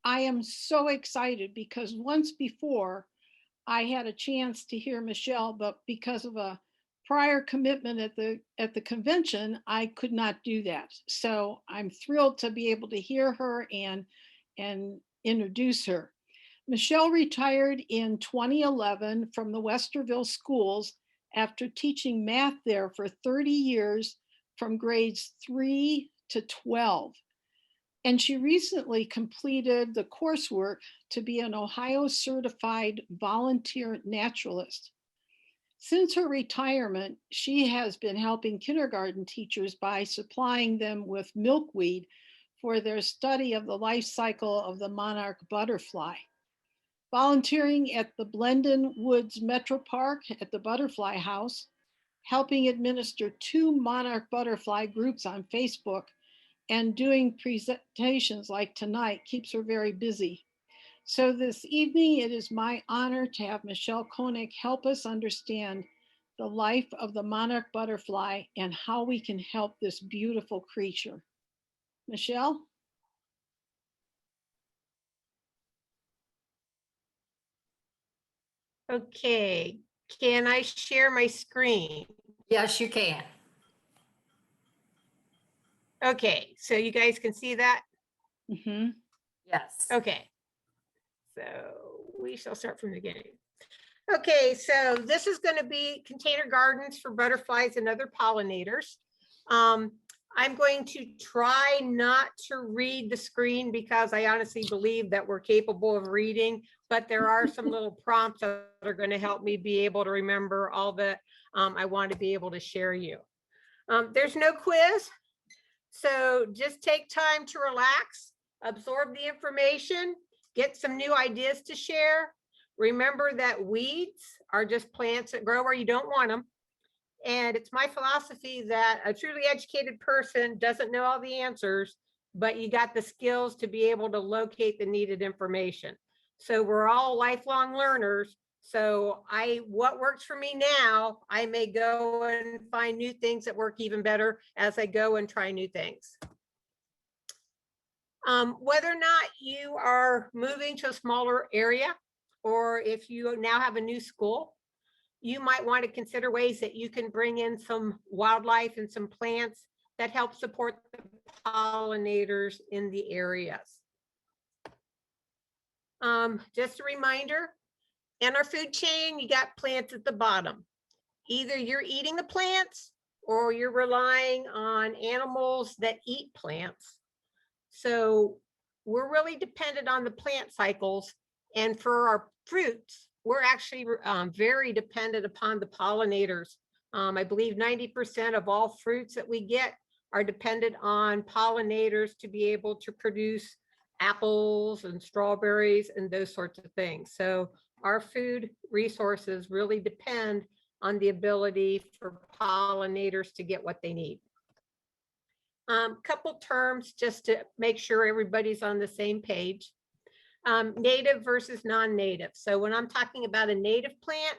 I am so excited because once before I had a chance to hear Michele, but because of a prior commitment at the convention, I could not do that. So I'm thrilled to be able to hear her and introduce her. Michele retired in 2011 from the Westerville schools after teaching math there for 30 years from grades 3 to 12. And she recently completed the coursework to be an Ohio certified volunteer naturalist. Since her retirement, she has been helping kindergarten teachers by supplying them with milkweed for their study of the life cycle of the monarch butterfly. Volunteering at the Blendon Woods Metro Park at the Butterfly House, helping administer 2 monarch butterfly groups on Facebook, and doing presentations like tonight keeps her very busy. So this evening, it is my honor to have Michele Koenig help us understand the life of the monarch butterfly and how we can help this beautiful creature. Michele? Okay, can I share my screen? Yes, you can. Okay, so you guys can see that? Mm-hmm. Yes. Okay, so we shall start from the beginning. Okay, so this is going to be container gardens for butterflies and other pollinators. I'm going to try not to read the screen because I honestly believe that we're capable of reading, but there are some little prompts that are going to help me be able to remember all that I want to be able to share you. There's no quiz, so just take time to relax, absorb the information, get some new ideas to share. Remember that weeds are just plants that grow where you don't want them. And it's my philosophy that a truly educated person doesn't know all the answers, but you got the skills to be able to locate the needed information. So we're all lifelong learners. So what works for me now, I may go and find new things that work even better as I go and try new things. Whether or not you are moving to a smaller area, or if you now have a new school, you might want to consider ways that you can bring in some wildlife and some plants that help support the pollinators in the areas. Just a reminder, in our food chain, you got plants at the bottom. Either you're eating the plants or you're relying on animals that eat plants. So we're really dependent on the plant cycles. And for our fruits, we're actually very dependent upon the pollinators. I believe 90% of all fruits that we get are dependent on pollinators to be able to produce apples and strawberries and those sorts of things. So our food resources really depend on the ability for pollinators to get what they need. Couple terms just to make sure everybody's on the same page. Native versus non-native. So when I'm talking about a native plant,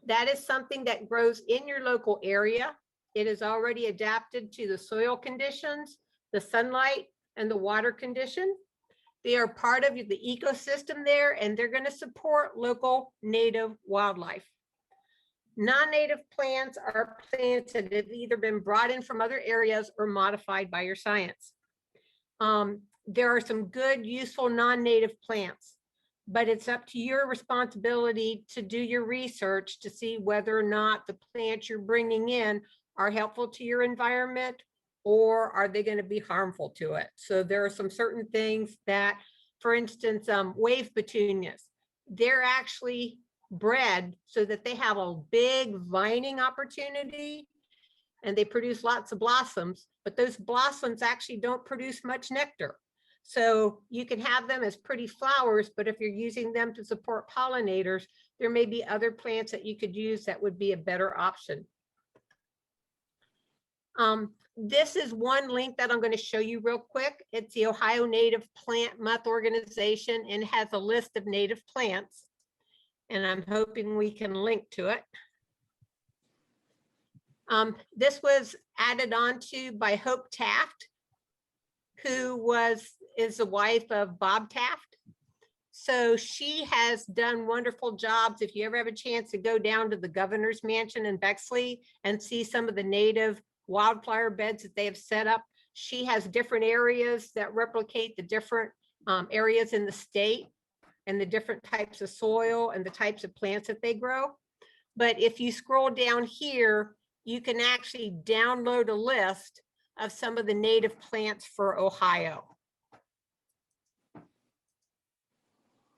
that is something that grows in your local area. It is already adapted to the soil conditions, the sunlight, and the water condition. They are part of the ecosystem there, and they're going to support local native wildlife. Non-native plants are plants that have either been brought in from other areas or modified by your science. There are some good, useful non-native plants, but it's up to your responsibility to do your research to see whether or not the plants you're bringing in are helpful to your environment or are they going to be harmful to it. So there are some certain things that, for instance, wave petunias, they're actually bred so that they have a big vining opportunity and they produce lots of blossoms, but those blossoms actually don't produce much nectar. So you can have them as pretty flowers, but if you're using them to support pollinators, there may be other plants that you could use that would be a better option. This is one link that I'm going to show you real quick. It's the Ohio Native Plant Month organization and has a list of native plants. And I'm hoping we can link to it. This was added on to by Hope Taft, who is the wife of Bob Taft. So she has done wonderful jobs. If you ever have a chance to go down to the governor's mansion in Bexley and see some of the native wildflower beds that they have set up, she has different areas that replicate the different areas in the state and the different types of soil and the types of plants that they grow. But if you scroll down here, you can actually download a list of some of the native plants for Ohio.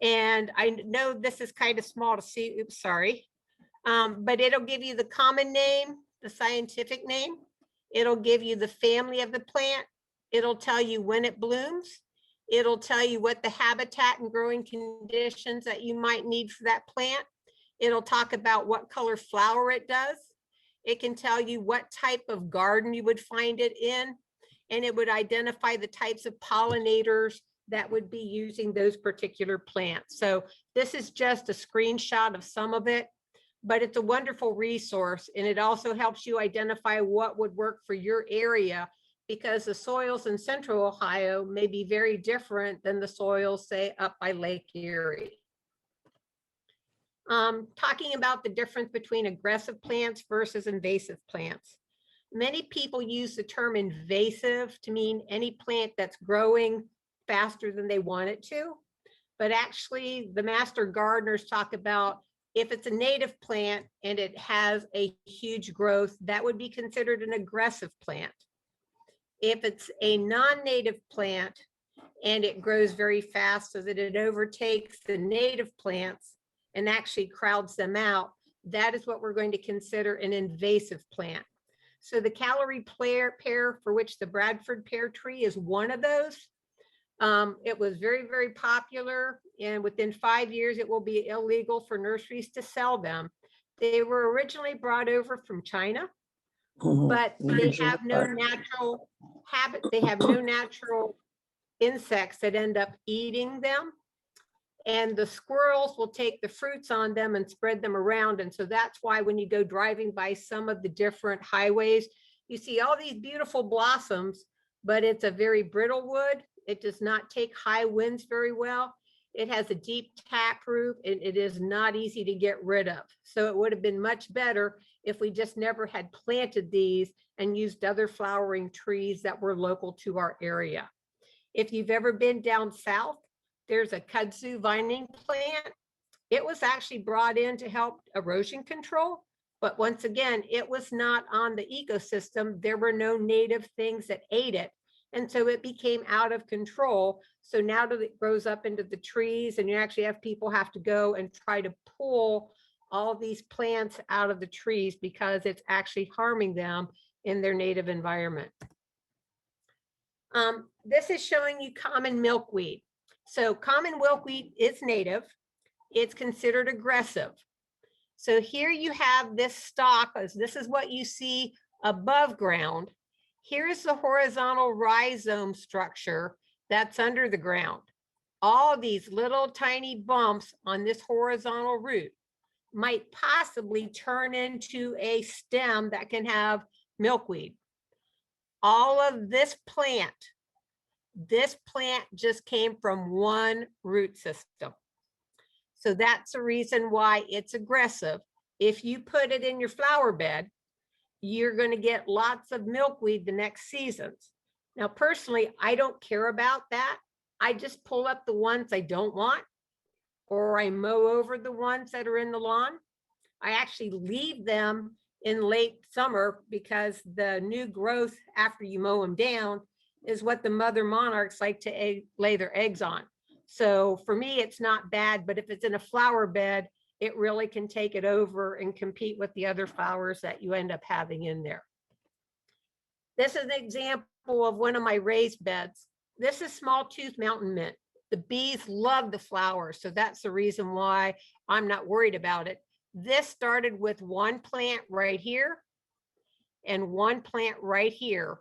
And I know this is kind of small to see, oops, sorry. But it'll give you the common name, the scientific name. It'll give you the family of the plant. It'll tell you when it blooms. It'll tell you what the habitat and growing conditions that you might need for that plant. It'll talk about what color flower it does. It can tell you what type of garden you would find it in, and it would identify the types of pollinators that would be using those particular plants. So this is just a screenshot of some of it, but it's a wonderful resource, and it also helps you identify what would work for your area, because the soils in Central Ohio may be very different than the soils, say, up by Lake Erie. Talking about the difference between aggressive plants versus invasive plants. Many people use the term invasive to mean any plant that's growing faster than they want it to. But actually, the master gardeners talk about if it's a native plant and it has a huge growth, that would be considered an aggressive plant. If it's a non-native plant and it grows very fast so that it overtakes the native plants and actually crowds them out, that is what we're going to consider an invasive plant. So the Callery pear, for which the Bradford pear tree is one of those, it was very, very popular, and within 5 years, it will be illegal for nurseries to sell them. They were originally brought over from China, but they have no natural habit. They have no natural insects that end up eating them. And the squirrels will take the fruits on them and spread them around. And so that's why when you go driving by some of the different highways, you see all these beautiful blossoms, but it's a very brittle wood. It does not take high winds very well. It has a deep taproot, and it is not easy to get rid of. So it would have been much better if we just never had planted these and used other flowering trees that were local to our area. If you've ever been down south, there's a kudzu vining plant. It was actually brought in to help erosion control, but once again, it was not on the ecosystem. There were no native things that ate it. And so it became out of control. So now that it grows up into the trees, and you actually have people have to go and try to pull all these plants out of the trees because it's actually harming them in their native environment. This is showing you common milkweed. So common milkweed is native. It's considered aggressive. So here you have this stalk, as this is what you see above ground. Here's the horizontal rhizome structure that's under the ground. All these little tiny bumps on this horizontal root might possibly turn into a stem that can have milkweed. All of this plant just came from one root system. So that's the reason why it's aggressive. If you put it in your flower bed, you're going to get lots of milkweed the next seasons. Now, personally, I don't care about that. I just pull up the ones I don't want, or I mow over the ones that are in the lawn. I actually leave them in late summer because the new growth after you mow them down is what the mother monarchs like to lay their eggs on. So for me, it's not bad, but if it's in a flower bed, it really can take it over and compete with the other flowers that you end up having in there. This is an example of one of my raised beds. This is small tooth mountain mint. The bees love the flowers, so that's the reason why I'm not worried about it. This started with one plant right here and one plant right here,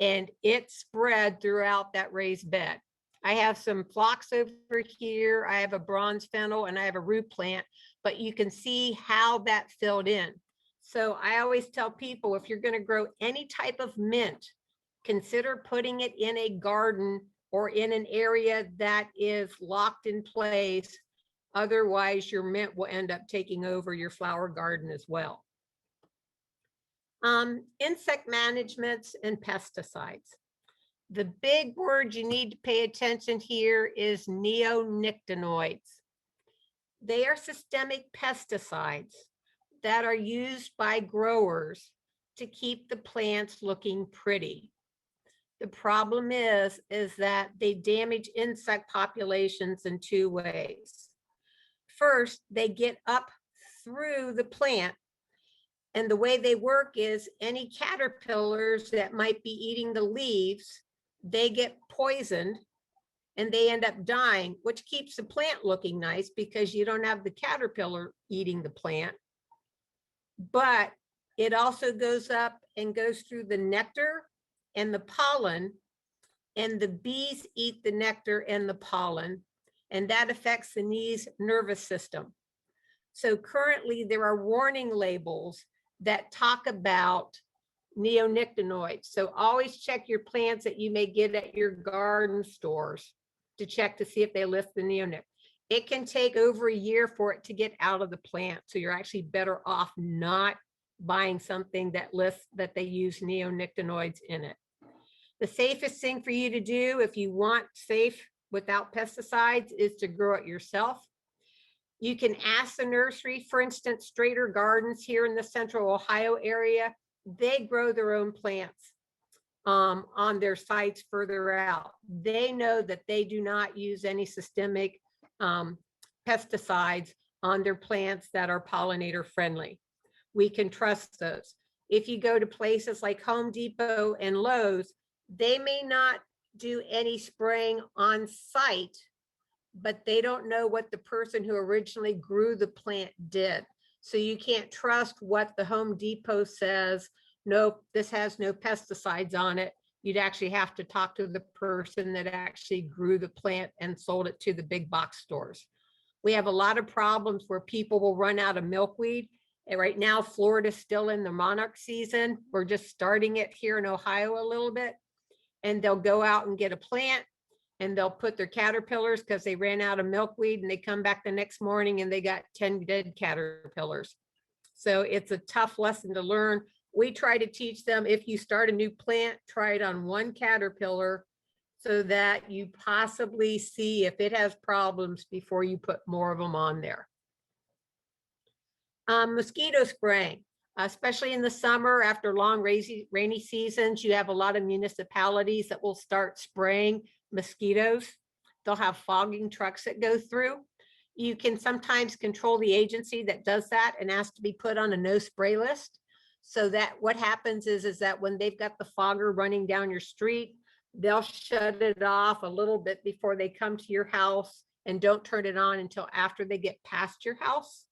and it spread throughout that raised bed. I have some phlox over here, I have a bronze fennel, and I have a root plant, but you can see how that filled in. So I always tell people, if you're going to grow any type of mint, consider putting it in a garden or in an area that is locked in place. Otherwise, your mint will end up taking over your flower garden as well. Insect management and pesticides. The big word you need to pay attention here is neonicotinoids. They are systemic pesticides that are used by growers to keep the plants looking pretty. The problem is that they damage insect populations in two ways. First, they get up through the plant, and the way they work is any caterpillars that might be eating the leaves, they get poisoned and they end up dying, which keeps the plant looking nice because you don't have the caterpillar eating the plant. But it also goes up and goes through the nectar and the pollen, and the bees eat the nectar and the pollen, and that affects the bee's nervous system. So currently there are warning labels that talk about neonicotinoids. So always check your plants that you may get at your garden stores to check to see if they list the neonic. It can take over a year for it to get out of the plant. So you're actually better off not buying something that lists that they use neonicotinoids in it. The safest thing for you to do if you want safe without pesticides is to grow it yourself. You can ask the nursery, for instance, Strader Gardens here in the central Ohio area, they grow their own plants on their sites further out. They know that they do not use any systemic pesticides on their plants that are pollinator friendly. We can trust those. If you go to places like Home Depot and Lowe's, they may not do any spraying on site, but they don't know what the person who originally grew the plant did. So you can't trust what the Home Depot says. Nope, this has no pesticides on it. You'd actually have to talk to the person that actually grew the plant and sold it to the big box stores. We have a lot of problems where people will run out of milkweed. And right now, Florida's still in the Monarch season. We're just starting it here in Ohio a little bit. And they'll go out and get a plant and they'll put their caterpillars because they ran out of milkweed, and they come back the next morning and they got 10 dead caterpillars. So it's a tough lesson to learn. We try to teach them, if you start a new plant, try it on one caterpillar so that you possibly see if it has problems before you put more of them on there. Mosquito spraying, especially in the summer after long rainy seasons, you have a lot of municipalities that will start spraying mosquitoes. They'll have fogging trucks that go through. You can sometimes control the agency that does that and ask to be put on a no spray list. So that what happens is that when they've got the fogger running down your street, they'll shut it off a little bit before they come to your house and don't turn it on until after they get past your house.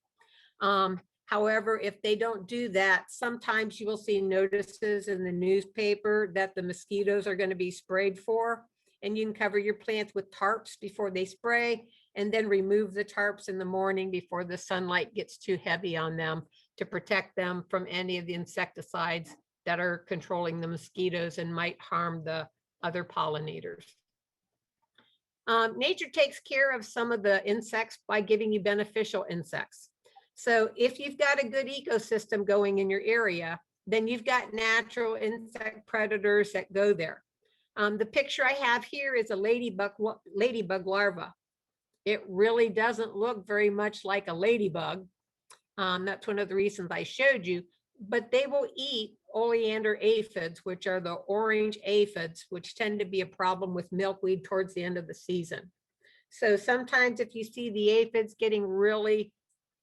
However, if they don't do that, sometimes you will see notices in the newspaper that the mosquitoes are going to be sprayed for, and you can cover your plants with tarps before they spray, and then remove the tarps in the morning before the sunlight gets too heavy on them to protect them from any of the insecticides that are controlling the mosquitoes and might harm the other pollinators. Nature takes care of some of the insects by giving you beneficial insects. So if you've got a good ecosystem going in your area, then you've got natural insect predators that go there. The picture I have here is a ladybug larva. It really doesn't look very much like a ladybug. That's one of the reasons I showed you, but they will eat oleander aphids, which are the orange aphids, which tend to be a problem with milkweed towards the end of the season. So sometimes if you see the aphids getting really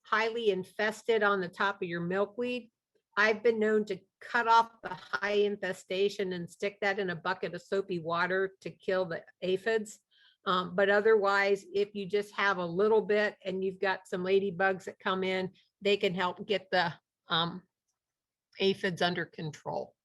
highly infested on the top of your milkweed, I've been known to cut off the high infestation and stick that in a bucket of soapy water to kill the aphids. But otherwise, if you just have a little bit and you've got some ladybugs that come in, they can help get the aphids under control.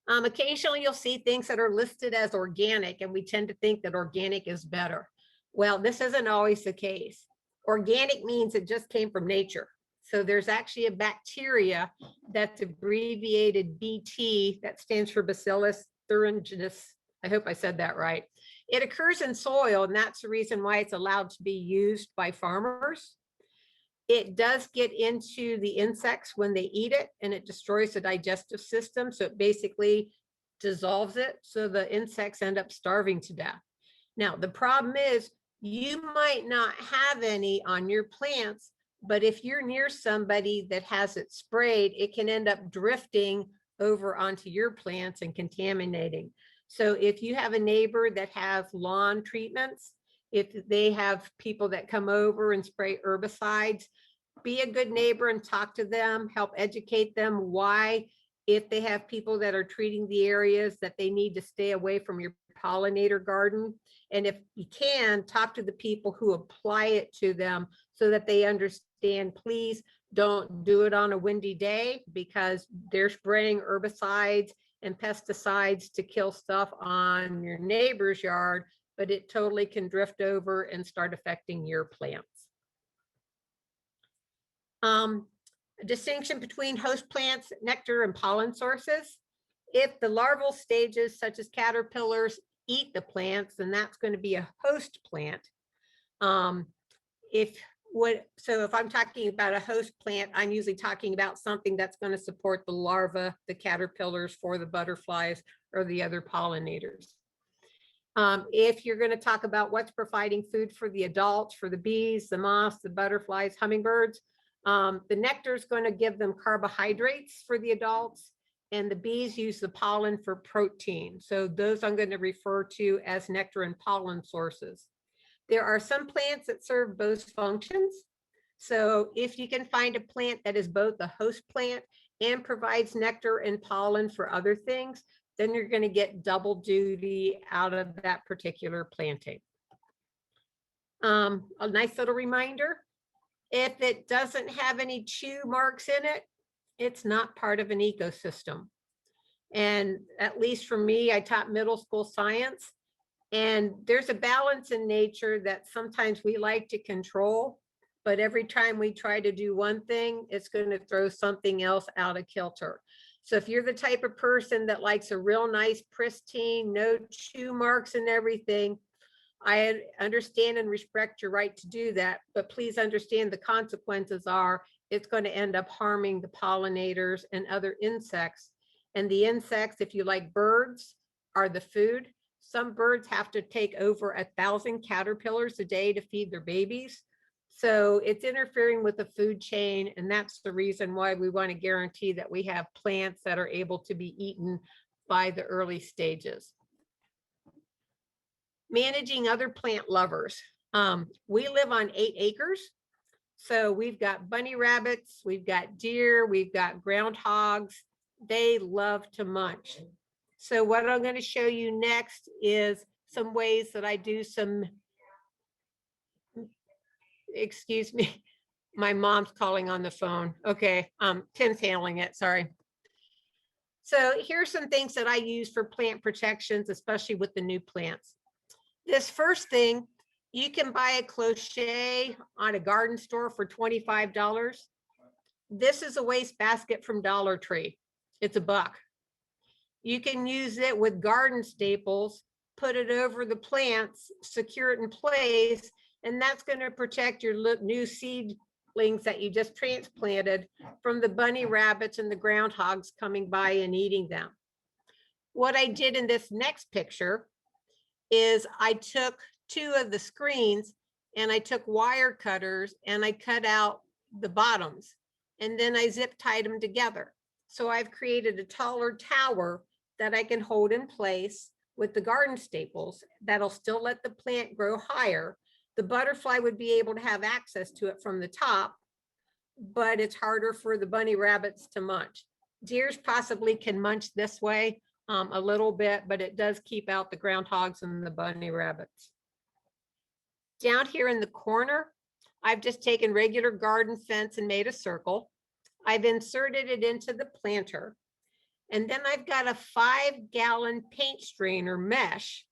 Occasionally you'll see things that are listed as organic, and we tend to think that organic is better. Well, this isn't always the case. Organic means it just came from nature. So there's actually a bacteria that's abbreviated BT, that stands for Bacillus thuringiensis I hope I said that right. It occurs in soil, and that's the reason why it's allowed to be used by farmers. It does get into the insects when they eat it, and it destroys the digestive system. So it basically dissolves it. So the insects end up starving to death. Now, the problem is you might not have any on your plants, but if you're near somebody that has it sprayed, it can end up drifting over onto your plants and contaminating. So if you have a neighbor that has lawn treatments, if they have people that come over and spray herbicides, be a good neighbor and talk to them, help educate them why, if they have people that are treating the areas, that they need to stay away from your pollinator garden. And if you can, talk to the people who apply it to them so that they understand, please don't do it on a windy day, because they're spraying herbicides and pesticides to kill stuff on your neighbor's yard, but it totally can drift over and start affecting your plants. A distinction between host plants, nectar, and pollen sources. If the larval stages, such as caterpillars, eat the plants, then that's going to be a host plant. So if I'm talking about a host plant, I'm usually talking about something that's going to support the larvae, the caterpillars for the butterflies or the other pollinators. If you're going to talk about what's providing food for the adults, for the bees, the moths, the butterflies, hummingbirds, the nectar is going to give them carbohydrates for the adults, and the bees use the pollen for protein. So those I'm going to refer to as nectar and pollen sources. There are some plants that serve both functions. So if you can find a plant that is both a host plant and provides nectar and pollen for other things, then you're going to get double duty out of that particular planting. A nice little reminder, if it doesn't have any chew marks in it, it's not part of an ecosystem. And at least for me, I taught middle school science, and there's a balance in nature that sometimes we like to control, but every time we try to do one thing, it's going to throw something else out of kilter. So if you're the type of person that likes a real nice, pristine, no chew marks and everything, I understand and respect your right to do that, but please understand the consequences are it's going to end up harming the pollinators and other insects. And the insects, if you like birds, are the food. Some birds have to take over 1,000 caterpillars a day to feed their babies. So it's interfering with the food chain, and that's the reason why we want to guarantee that we have plants that are able to be eaten by the early stages. Managing other plant lovers. We live on 8 acres. So we've got bunny rabbits, we've got deer, we've got groundhogs. They love to munch. So what I'm going to show you next is some ways that I do some, excuse me, my mom's calling on the phone. Okay, Tim's handling it, sorry. So here's some things that I use for plant protections, especially with the new plants. This first thing, you can buy a cloche on a garden store for $25. This is a waste basket from Dollar Tree. It's $1. You can use it with garden staples, put it over the plants, secure it in place, and that's going to protect your new seedlings that you just transplanted from the bunny rabbits and the groundhogs coming by and eating them. What I did in this next picture is I took 2 of the screens and I took wire cutters and I cut out the bottoms, and then I zip tied them together. So I've created a taller tower that I can hold in place with the garden staples that'll still let the plant grow higher. The butterfly would be able to have access to it from the top, but it's harder for the bunny rabbits to munch. Deers possibly can munch this way a little bit, but it does keep out the groundhogs and the bunny rabbits. Down here in the corner, I've just taken regular garden fence and made a circle. I've inserted it into the planter. And then I've got a 5-gallon paint strainer mesh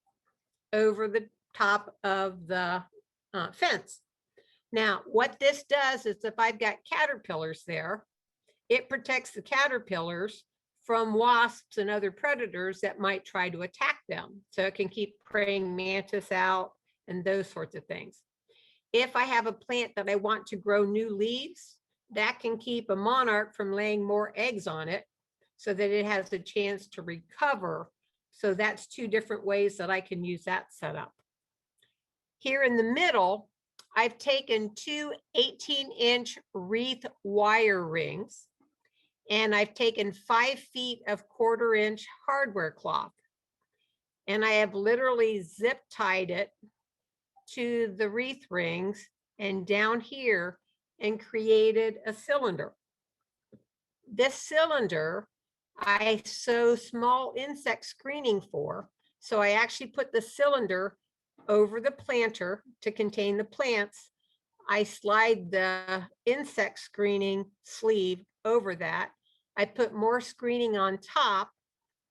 over the top of the fence. Now, what this does is if I've got caterpillars there, it protects the caterpillars from wasps and other predators that might try to attack them. So it can keep praying mantis out and those sorts of things. If I have a plant that I want to grow new leaves, that can keep a monarch from laying more eggs on it so that it has a chance to recover. So that's two different ways that I can use that setup. Here in the middle, I've taken two 18-inch wreath wire rings, and I've taken 5 feet of 1/4-inch hardware cloth. And I have literally zip tied it to the wreath rings and down here and created a cylinder. This cylinder I sew small insect screening for. So I actually put the cylinder over the planter to contain the plants. I slide the insect screening sleeve over that. I put more screening on top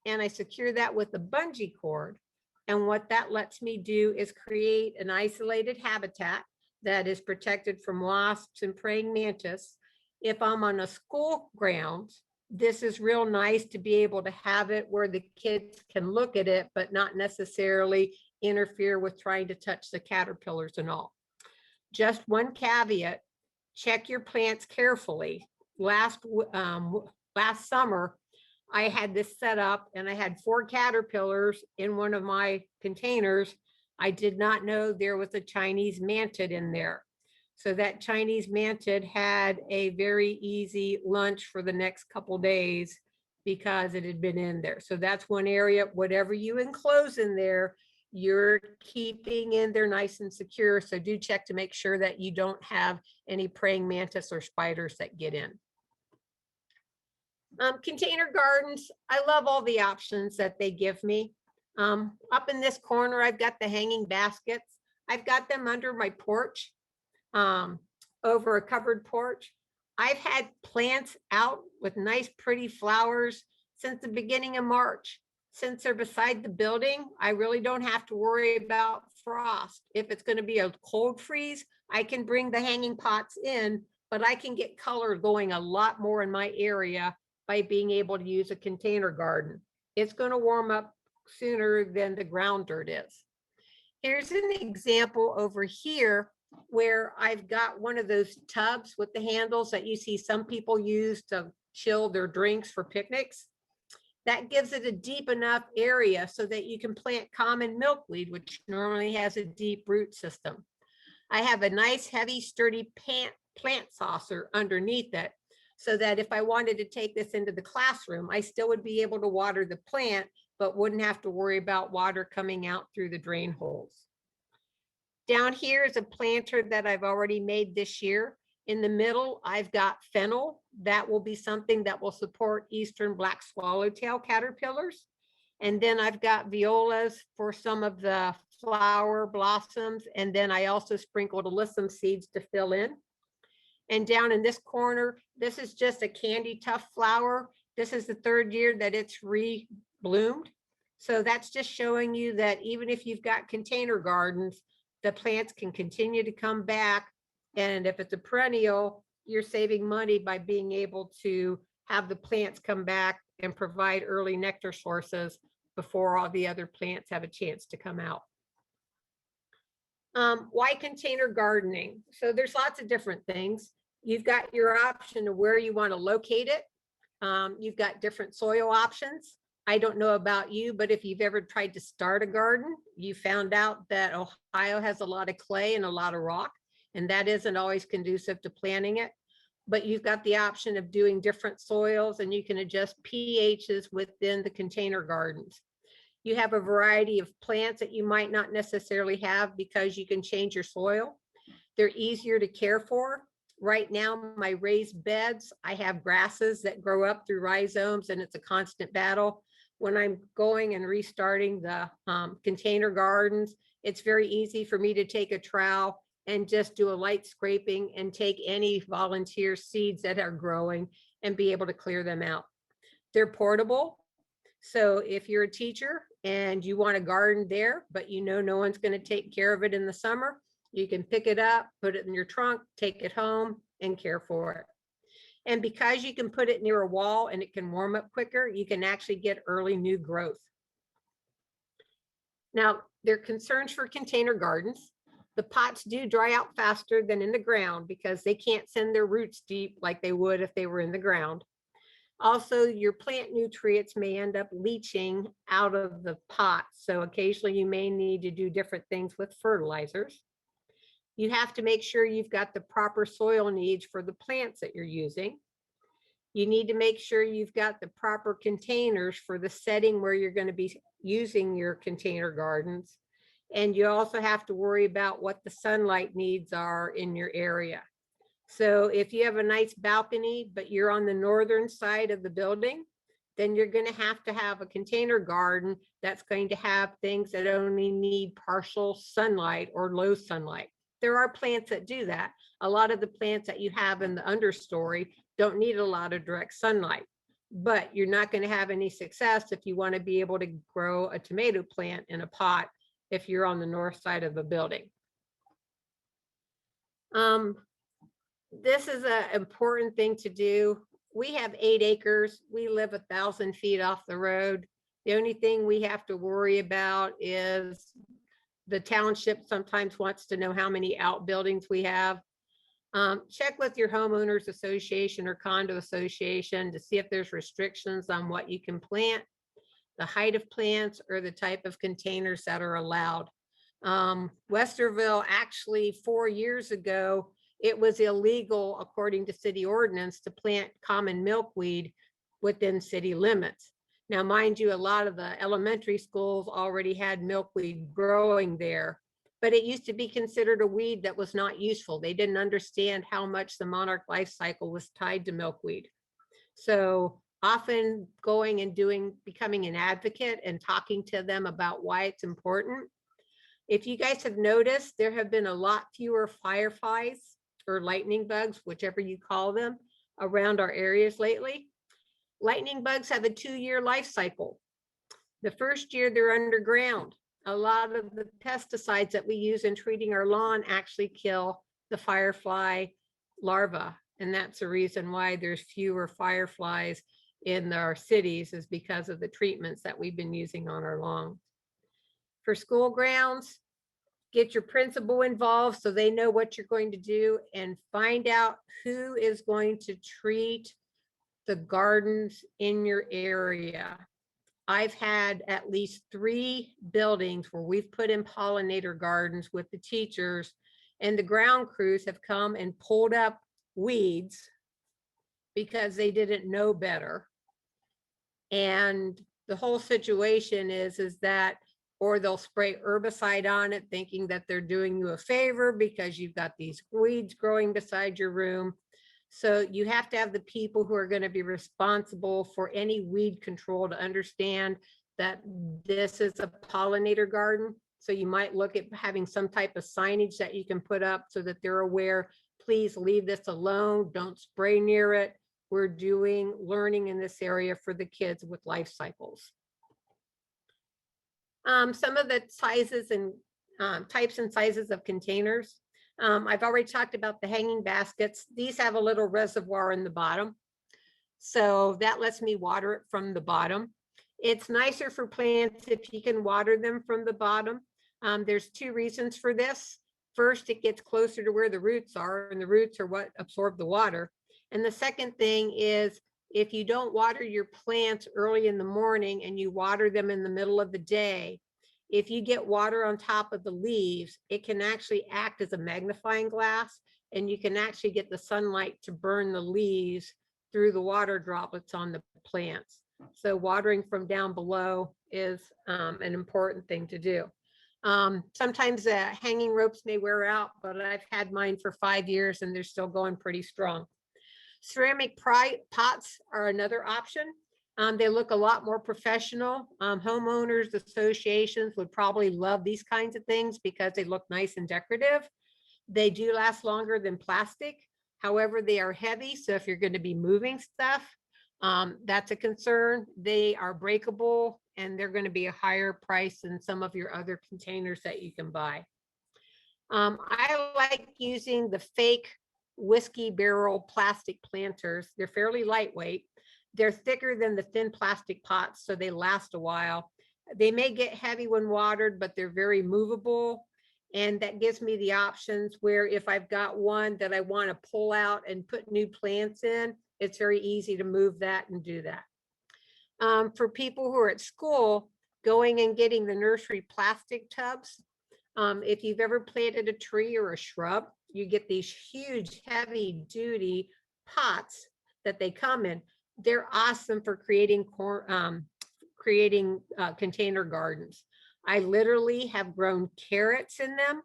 and I secure that with a bungee cord. And what that lets me do is create an isolated habitat that is protected from wasps and praying mantis. If I'm on a school grounds, this is real nice to be able to have it where the kids can look at it, but not necessarily interfere with trying to touch the caterpillars and all. Just one caveat, check your plants carefully. Last summer, I had this set up and I had 4 caterpillars in one of my containers. I did not know there was a Chinese mantid in there. So that Chinese mantid had a very easy lunch for the next couple days because it had been in there. So that's one area, whatever you enclose in there, you're keeping in there nice and secure. So do check to make sure that you don't have any praying mantis or spiders that get in. Container gardens, I love all the options that they give me. Up in this corner, I've got the hanging baskets. I've got them under my porch, over a covered porch. I've had plants out with nice, pretty flowers since the beginning of March. Since they're beside the building, I really don't have to worry about frost. If it's going to be a cold freeze, I can bring the hanging pots in, but I can get color going a lot more in my area by being able to use a container garden. It's going to warm up sooner than the ground dirt is. Here's an example over here where I've got one of those tubs with the handles that you see some people use to chill their drinks for picnics. That gives it a deep enough area so that you can plant common milkweed, which normally has a deep root system. I have a nice, heavy, sturdy plant saucer underneath it so that if I wanted to take this into the classroom, I still would be able to water the plant, but wouldn't have to worry about water coming out through the drain holes. Down here is a planter that I've already made this year. In the middle, I've got fennel. That will be something that will support eastern black swallowtail caterpillars. And then I've got violas for some of the flower blossoms. And then I also sprinkled alyssum seeds to fill in. And down in this corner, this is just a candy tuft flower. This is the 3rd year that it's re-bloomed. So that's just showing you that even if you've got container gardens, the plants can continue to come back. And if it's a perennial, you're saving money by being able to have the plants come back and provide early nectar sources before all the other plants have a chance to come out. Why container gardening? So there's lots of different things. You've got your option of where you want to locate it. You've got different soil options. I don't know about you, but if you've ever tried to start a garden, you found out that Ohio has a lot of clay and a lot of rock, and that isn't always conducive to planting it. But you've got the option of doing different soils, and you can adjust pHs within the container gardens. You have a variety of plants that you might not necessarily have because you can change your soil. They're easier to care for. Right now, my raised beds, I have grasses that grow up through rhizomes, and it's a constant battle. When I'm going and restarting the container gardens, it's very easy for me to take a trowel and just do a light scraping and take any volunteer seeds that are growing and be able to clear them out. They're portable. So if you're a teacher and you want a garden there, but you know no one's going to take care of it in the summer, you can pick it up, put it in your trunk, take it home, and care for it. And because you can put it near a wall and it can warm up quicker, you can actually get early new growth. Now, there are concerns for container gardens. The pots do dry out faster than in the ground because they can't send their roots deep like they would if they were in the ground. Also, your plant nutrients may end up leaching out of the pot. So occasionally you may need to do different things with fertilizers. You have to make sure you've got the proper soil needs for the plants that you're using. You need to make sure you've got the proper containers for the setting where you're going to be using your container gardens. And you also have to worry about what the sunlight needs are in your area. So if you have a nice balcony, but you're on the northern side of the building, then you're going to have a container garden that's going to have things that only need partial sunlight or low sunlight. There are plants that do that. A lot of the plants that you have in the understory don't need a lot of direct sunlight, but you're not going to have any success if you want to be able to grow a tomato plant in a pot if you're on the north side of a building. This is an important thing to do. We have 8 acres. We live 1,000 feet off the road. The only thing we have to worry about is the township sometimes wants to know how many outbuildings we have. Check with your homeowners association or condo association to see if there's restrictions on what you can plant, the height of plants, or the type of containers that are allowed. Westerville, actually 4 years ago, it was illegal, according to city ordinance, to plant common milkweed within city limits. Now, mind you, a lot of the elementary schools already had milkweed growing there, but it used to be considered a weed that was not useful. They didn't understand how much the monarch life cycle was tied to milkweed. So often going and becoming an advocate and talking to them about why it's important. If you guys have noticed, there have been a lot fewer fireflies or lightning bugs, whichever you call them, around our areas lately. Lightning bugs have a 2-year life cycle. The first year they're underground. A lot of the pesticides that we use in treating our lawn actually kill the firefly larva. And that's the reason why there's fewer fireflies in our cities, is because of the treatments that we've been using on our lawn. For school grounds, get your principal involved so they know what you're going to do, and find out who is going to treat the gardens in your area. I've had at least 3 buildings where we've put in pollinator gardens with the teachers, and the ground crews have come and pulled up weeds because they didn't know better. And the whole situation is that, or they'll spray herbicide on it thinking that they're doing you a favor because you've got these weeds growing beside your room. So you have to have the people who are going to be responsible for any weed control to understand that this is a pollinator garden. So you might look at having some type of signage that you can put up so that they're aware, please leave this alone, don't spray near it. We're doing learning in this area for the kids with life cycles. Some of the sizes and types and sizes of containers. I've already talked about the hanging baskets. These have a little reservoir in the bottom, so that lets me water it from the bottom. It's nicer for plants if you can water them from the bottom. There's 2 reasons for this. First, it gets closer to where the roots are, and the roots are what absorb the water. And the second thing is, if you don't water your plants early in the morning and you water them in the middle of the day, if you get water on top of the leaves, it can actually act as a magnifying glass, and you can actually get the sunlight to burn the leaves through the water droplets on the plants. So watering from down below is an important thing to do. Sometimes hanging ropes may wear out, but I've had mine for 5 years and they're still going pretty strong. Ceramic pots are another option. They look a lot more professional. Homeowners associations would probably love these kinds of things because they look nice and decorative. They do last longer than plastic. However, they are heavy. So if you're going to be moving stuff, that's a concern. They are breakable and they're going to be a higher price than some of your other containers that you can buy. I like using the fake whiskey barrel plastic planters. They're fairly lightweight. They're thicker than the thin plastic pots, so they last a while. They may get heavy when watered, but they're very movable. And that gives me the options where if I've got one that I want to pull out and put new plants in, it's very easy to move that and do that. For people who are at school, going and getting the nursery plastic tubs. If you've ever planted a tree or a shrub, you get these huge, heavy duty pots that they come in. They're awesome for creating container gardens. I literally have grown carrots in them.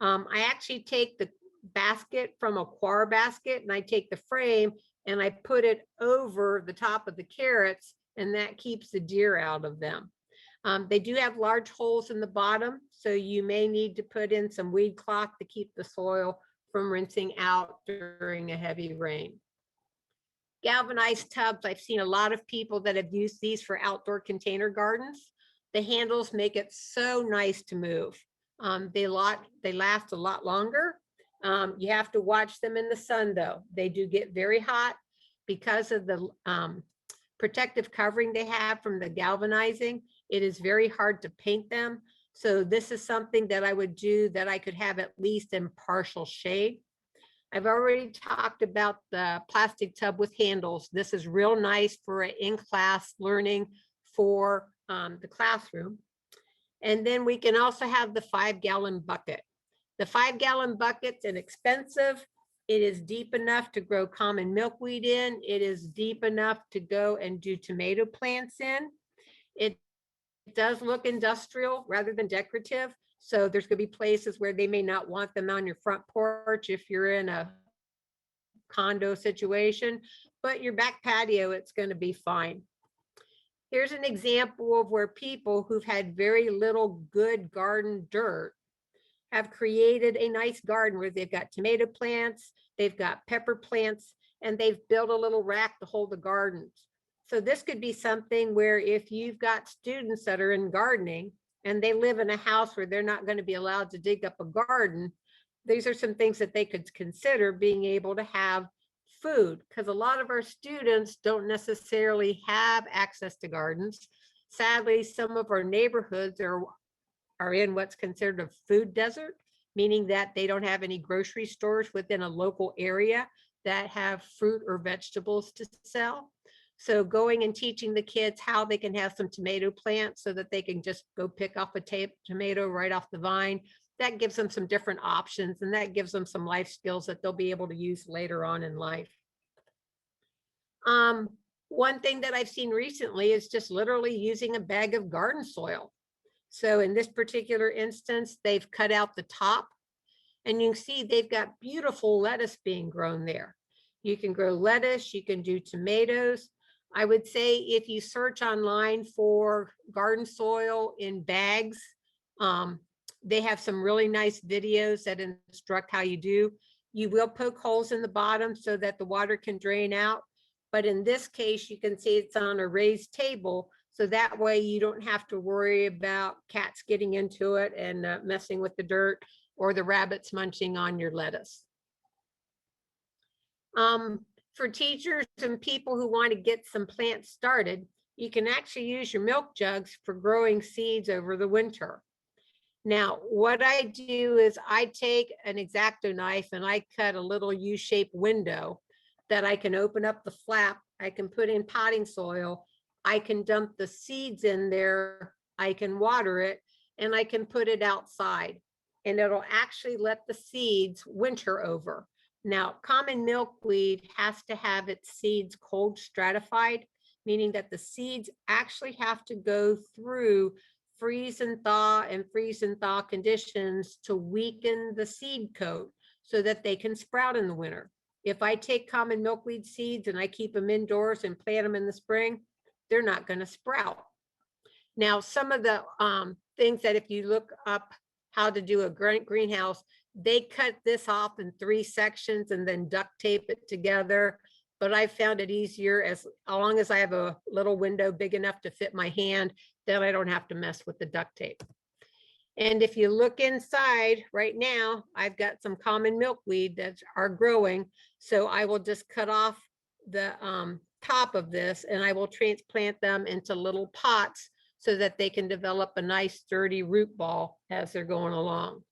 I actually take the basket from a coir basket and I take the frame and I put it over the top of the carrots, and that keeps the deer out of them. They do have large holes in the bottom, so you may need to put in some weed cloth to keep the soil from rinsing out during a heavy rain. Galvanized tubs, I've seen a lot of people that have used these for outdoor container gardens. The handles make it so nice to move. They last a lot longer. You have to watch them in the sun though. They do get very hot because of the protective covering they have from the galvanizing. It is very hard to paint them. So this is something that I would do that I could have at least in partial shade. I've already talked about the plastic tub with handles. This is real nice for in-class learning for the classroom. And then we can also have the 5-gallon bucket. The 5-gallon bucket's inexpensive. It is deep enough to grow common milkweed in. It is deep enough to go and do tomato plants in. It does look industrial rather than decorative. So there's going to be places where they may not want them on your front porch if you're in a condo situation, but your back patio, it's going to be fine. Here's an example of where people who've had very little good garden dirt have created a nice garden where they've got tomato plants, they've got pepper plants, and they've built a little rack to hold the gardens. So this could be something where if you've got students that are in gardening and they live in a house where they're not going to be allowed to dig up a garden, these are some things that they could consider being able to have food, because a lot of our students don't necessarily have access to gardens. Sadly, some of our neighborhoods are in what's considered a food desert, meaning that they don't have any grocery stores within a local area that have fruit or vegetables to sell. So going and teaching the kids how they can have some tomato plants so that they can just go pick off a tomato right off the vine, that gives them some different options, and that gives them some life skills that they'll be able to use later on in life. One thing that I've seen recently is just literally using a bag of garden soil. So in this particular instance, they've cut out the top, and you can see they've got beautiful lettuce being grown there. You can grow lettuce, you can do tomatoes. I would say if you search online for garden soil in bags, they have some really nice videos that instruct how you do. You will poke holes in the bottom so that the water can drain out. But in this case, you can see it's on a raised table. So that way you don't have to worry about cats getting into it and messing with the dirt, or the rabbits munching on your lettuce. For teachers and people who want to get some plants started, you can actually use your milk jugs for growing seeds over the winter. Now, what I do is I take an X-Acto knife and I cut a little U-shaped window that I can open up the flap. I can put in potting soil. I can dump the seeds in there. I can water it, and I can put it outside, and it'll actually let the seeds winter over. Now, common milkweed has to have its seeds cold stratified, meaning that the seeds actually have to go through freeze and thaw conditions to weaken the seed coat so that they can sprout in the winter. If I take common milkweed seeds and I keep them indoors and plant them in the spring, they're not going to sprout. Now, some of the things that if you look up how to do a greenhouse, they cut this off in 3 sections and then duct tape it together. But I found it easier as long as I have a little window big enough to fit my hand, then I don't have to mess with the duct tape. And if you look inside right now, I've got some common milkweed that are growing. So I will just cut off the top of this and I will transplant them into little pots so that they can develop a nice sturdy root ball as they're going along.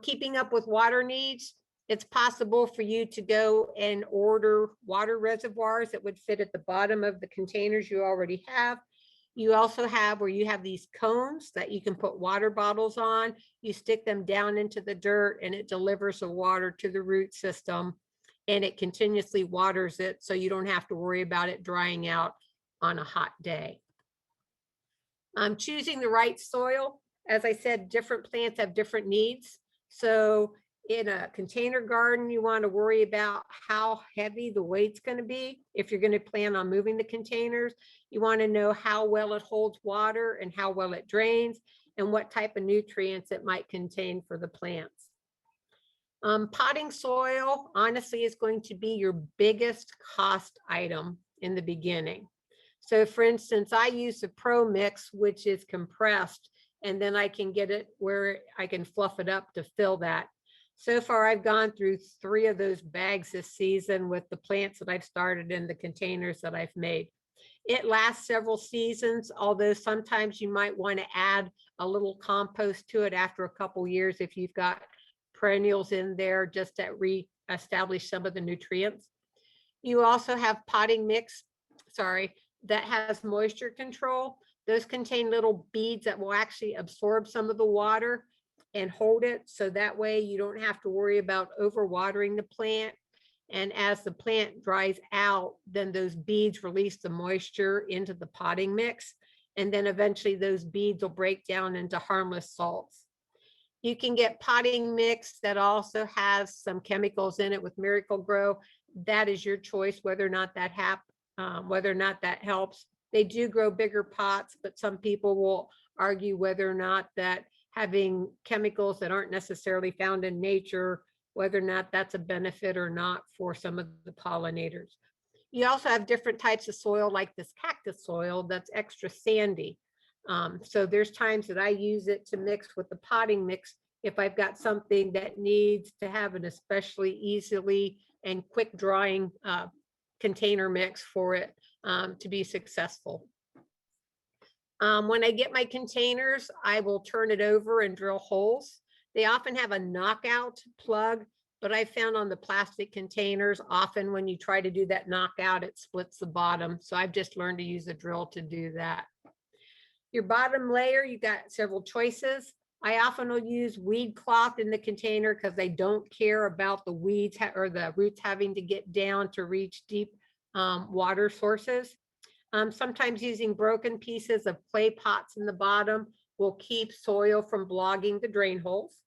Keeping up with water needs, it's possible for you to go and order water reservoirs that would fit at the bottom of the containers you already have. You also have where you have these cones that you can put water bottles on. You stick them down into the dirt and it delivers the water to the root system and it continuously waters it so you don't have to worry about it drying out on a hot day. Choosing the right soil. As I said, different plants have different needs. So in a container garden, you want to worry about how heavy the weight's going to be. If you're going to plan on moving the containers, you want to know how well it holds water and how well it drains and what type of nutrients it might contain for the plants. Potting soil, honestly, is going to be your biggest cost item in the beginning. So for instance, I use the Pro Mix, which is compressed, and then I can get it where I can fluff it up to fill that. So far, I've gone through 3 of those bags this season with the plants that I've started in the containers that I've made. It lasts several seasons, although sometimes you might want to add a little compost to it after a couple years if you've got perennials in there just to re-establish some of the nutrients. You also have potting mix, that has moisture control. Those contain little beads that will actually absorb some of the water and hold it. So that way you don't have to worry about overwatering the plant. And as the plant dries out, then those beads release the moisture into the potting mix. And then eventually those beads will break down into harmless salts. You can get potting mix that also has some chemicals in it with Miracle-Gro. That is your choice, whether or not that helps. They do grow bigger pots, but some people will argue whether or not that having chemicals that aren't necessarily found in nature, whether or not that's a benefit or not for some of the pollinators. You also have different types of soil, like this cactus soil that's extra sandy. So there's times that I use it to mix with the potting mix if I've got something that needs to have an especially easily and quick drying container mix for it to be successful. When I get my containers, I will turn it over and drill holes. They often have a knockout plug, but I found on the plastic containers, often when you try to do that knockout, it splits the bottom. So I've just learned to use a drill to do that. Your bottom layer, you got several choices. I often will use weed cloth in the container because I don't care about the weeds or the roots having to get down to reach deep water sources. Sometimes using broken pieces of clay pots in the bottom will keep soil from blogging the drain holes.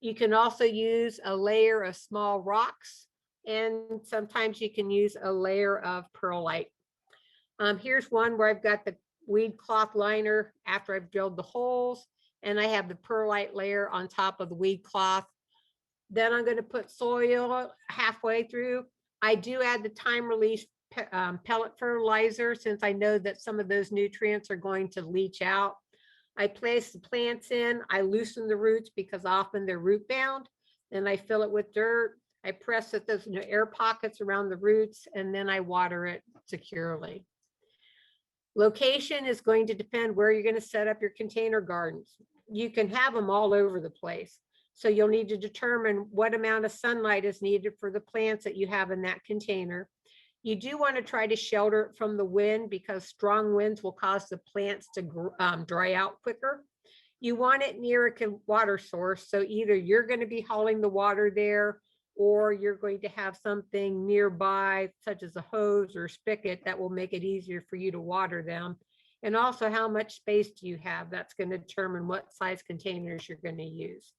You can also use a layer of small rocks, and sometimes you can use a layer of perlite. Here's one where I've got the weed cloth liner after I've drilled the holes, and I have the perlite layer on top of the weed cloth. Then I'm going to put soil halfway through. I do add the time release pellet fertilizer since I know that some of those nutrients are going to leach out. I place the plants in, I loosen the roots because often they're root bound. Then I fill it with dirt. I press it, those air pockets around the roots, and then I water it securely. Location is going to depend where you're going to set up your container gardens. You can have them all over the place. So you'll need to determine what amount of sunlight is needed for the plants that you have in that container. You do want to try to shelter it from the wind because strong winds will cause the plants to dry out quicker. You want it near a water source. So either you're going to be hauling the water there, or you're going to have something nearby, such as a hose or spigot, that will make it easier for you to water them. And also, how much space do you have? That's going to determine what size containers you're going to use.